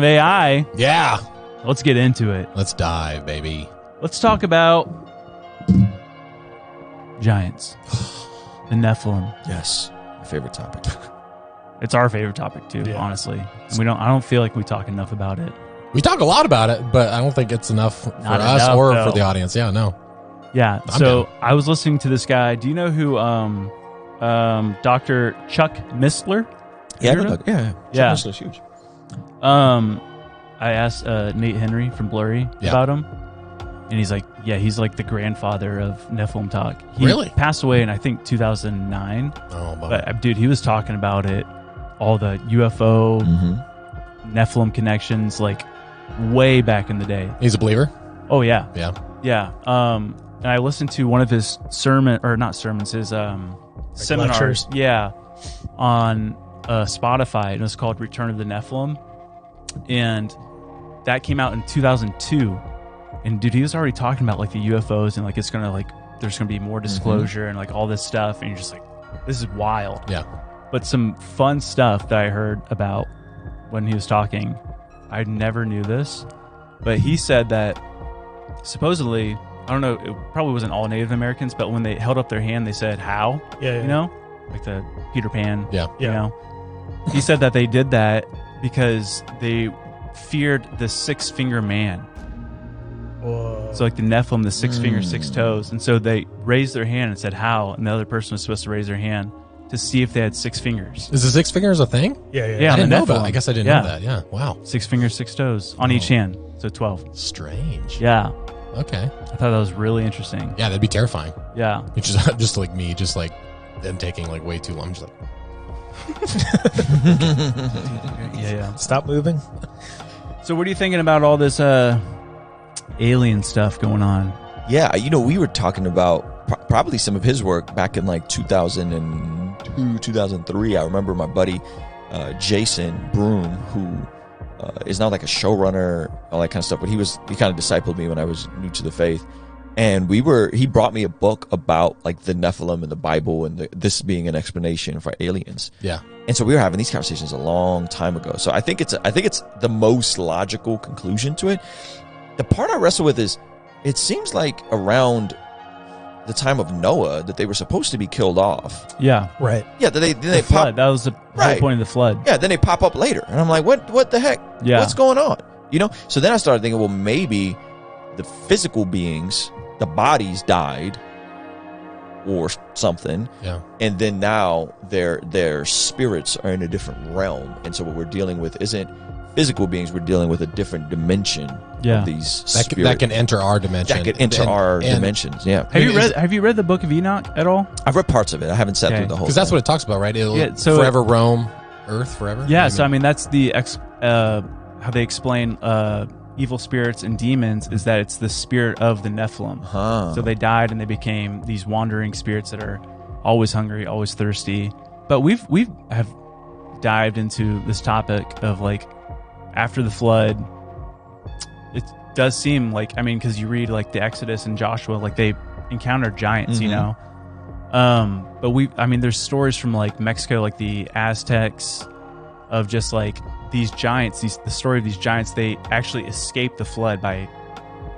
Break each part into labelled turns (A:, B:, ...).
A: of AI,
B: Yeah.
A: let's get into it.
B: Let's dive, baby.
A: Let's talk about giants, the Nephilim.
C: Yes, my favorite topic.
A: It's our favorite topic too, honestly. And I don't feel like we talk enough about it.
B: We talk a lot about it, but I don't think it's enough for
A: Not
B: us
A: enough,
B: or
A: though.
B: for the audience. Yeah, no.
A: Yeah.
B: I'm
A: So
B: down.
A: I was listening to this guy. Do you know who Dr. Chuck Missler?
C: Yeah,
A: You heard of him? Yeah.
C: Chuck Missler's huge.
A: I asked Nate Henry from Blurry about him, and he's like, yeah, he's like the grandfather of Nephilim talk. He
B: Really?
A: passed away in, I think, 2009.
B: Oh,
A: But dude, he was talking about it, all the UFO, Nephilim connections, like way back in the day.
B: He's a believer?
A: Oh yeah.
B: Yeah.
A: Yeah. And I listened to one of his his seminars.
D: lectures?
A: Yeah. On Spotify, and it was called Return of the Nephilim. And that came out in 2002. And dude, he was already talking about like the UFOs and like it's gonna like there's gonna be more disclosure and like all this stuff, and you're just like, this is wild.
B: Yeah.
A: But some fun stuff that I heard about when he was talking, I never knew this, but he said that supposedly, I don't know, it probably wasn't all Native Americans, but when they held up their hand, they said how,
D: Yeah.
A: you know, like the Peter Pan,
B: Yeah.
A: you know. He said that they did that because they feared the 6-finger man.
D: Whoa.
A: So like the Nephilim, the 6 fingers, 6 toes. And so they raised their hand and said how, and the other person was supposed to raise their hand to see if they had 6 fingers.
B: Is the 6 fingers a thing?
D: Yeah.
A: Yeah.
B: I didn't
A: the
B: know about
A: Nephilim.
B: I guess I didn't
A: Yeah.
B: know that. Yeah. Wow.
A: 6 fingers, 6 toes on each hand. So 12.
B: Strange.
A: Yeah.
B: Okay.
A: I thought that was really interesting.
B: Yeah, that'd be terrifying.
A: Yeah.
B: It's just like me, just like them taking like way too long. I'm just like,
A: Yeah.
D: Stop moving.
A: So what are you thinking about all this alien stuff going on?
C: Yeah, we were talking about probably some of his work back in like 2002, 2003. I remember my buddy Jason Broom, who is now like a showrunner, all that kind of stuff. But he kind of discipled me when I was new to the faith, and he brought me a book about like the Nephilim in the Bible and this being an explanation for aliens.
B: yeah.
C: And so we were having these conversations a long time ago. So I think it's the most logical conclusion to it. The part I wrestle with is, it seems like around the time of Noah that they were supposed to be killed off.
A: Yeah.
D: Right.
C: Yeah, then they
A: The flood. That was the whole
C: Right.
A: point of the flood.
C: Yeah, then they pop up later, and I'm like, what the heck?
A: Yeah.
C: What's going on? So then I started thinking, well, maybe the physical beings, the bodies died, or something.
B: Yeah.
C: And then now their spirits are in a different realm, and so what we're dealing with isn't physical beings. We're dealing with a different dimension of these
B: That can enter our dimension.
C: that could enter our dimensions. Yeah,
A: Have you read the Book of Enoch at all?
C: I've read parts of it. I haven't sat through the whole.
B: Because that's what it talks about, right? It'll forever roam Earth forever.
A: Yeah. So I mean, that's the how they explain evil spirits and demons is that it's the spirit of the Nephilim. So they died and they became these wandering spirits that are always hungry, always thirsty. But we have dived into this topic of like after the flood. It does seem like, I mean, because you read like the Exodus and Joshua, like they encountered giants, you know. But there's stories from like Mexico, like the Aztecs, of just like these giants, the story of these giants, they actually escaped the flood by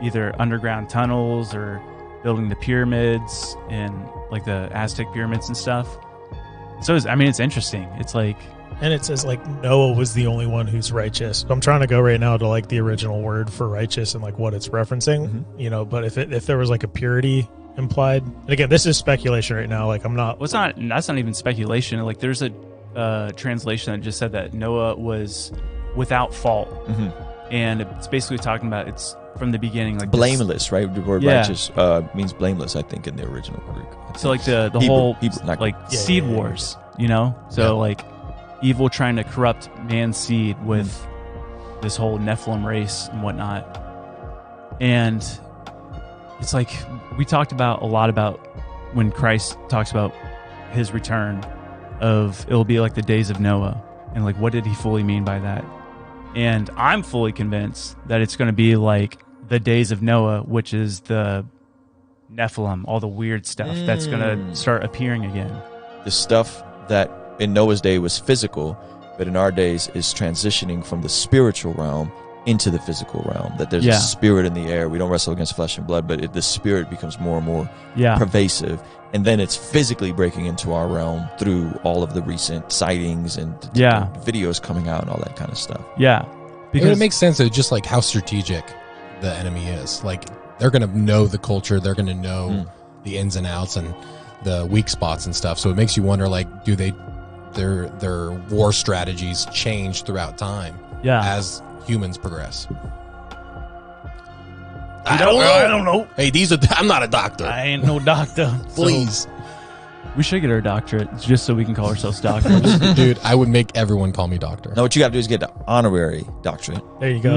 A: either underground tunnels or building the pyramids and like the Aztec pyramids and stuff. So it's interesting. It's like,
D: And it says like Noah was the only one who's righteous. I'm trying to go right now to like the original word for righteous and like what it's referencing, but if there was like a purity implied, and again, this is speculation right now. Like I'm not,
A: that's not even speculation. Like there's a translation that just said that Noah was without fault. And it's basically talking about it's from the beginning, like
C: blameless, right? The word
A: Yeah.
C: righteous means blameless, I think, in the original Greek.
A: So like the
C: Hebrew,
A: whole
C: not-
A: like seed wars, you know? So like evil trying to corrupt man's seed with this whole Nephilim race and whatnot. And it's like we talked about a lot about when Christ talks about his return of it'll be like the days of Noah, and like what did he fully mean by that? And I'm fully convinced that it's going to be like the days of Noah, which is the Nephilim, all the weird stuff that's going to start appearing again.
C: The stuff that in Noah's day was physical but in our days is transitioning from the spiritual realm into the physical realm. That there's
A: Yeah.
C: a spirit in the air. We don't wrestle against flesh and blood, but the spirit becomes more and more
A: Yeah.
C: pervasive, and then it's physically breaking into our realm through all of the recent sightings and
A: Yeah.
C: the videos coming out and all that kind of stuff.
A: Yeah.
B: Because it makes sense of just like how strategic the enemy is. Like they're going to know the culture, they're going to know the ins and outs and the weak spots and stuff. So it makes you wonder, like, do their war strategies change throughout time as humans progress? I don't know. Hey, I'm not a doctor.
A: I ain't no doctor.
B: Please.
A: So we should get our doctorate just so we can call ourselves doctors.
B: Dude, I would make everyone call me doctor.
C: Now, what you got to do is get an honorary doctorate
D: There you go.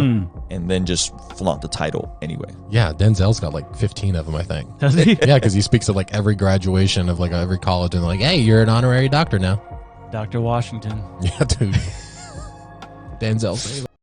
C: and then just flaunt the title anyway.
B: Yeah, Denzel's got like 15 of them, I think.
A: Does he?
B: Yeah, because he speaks at like every graduation of like every college and like, hey, you're an honorary doctor now.
A: Dr. Washington.
B: Yeah, dude. Denzel, save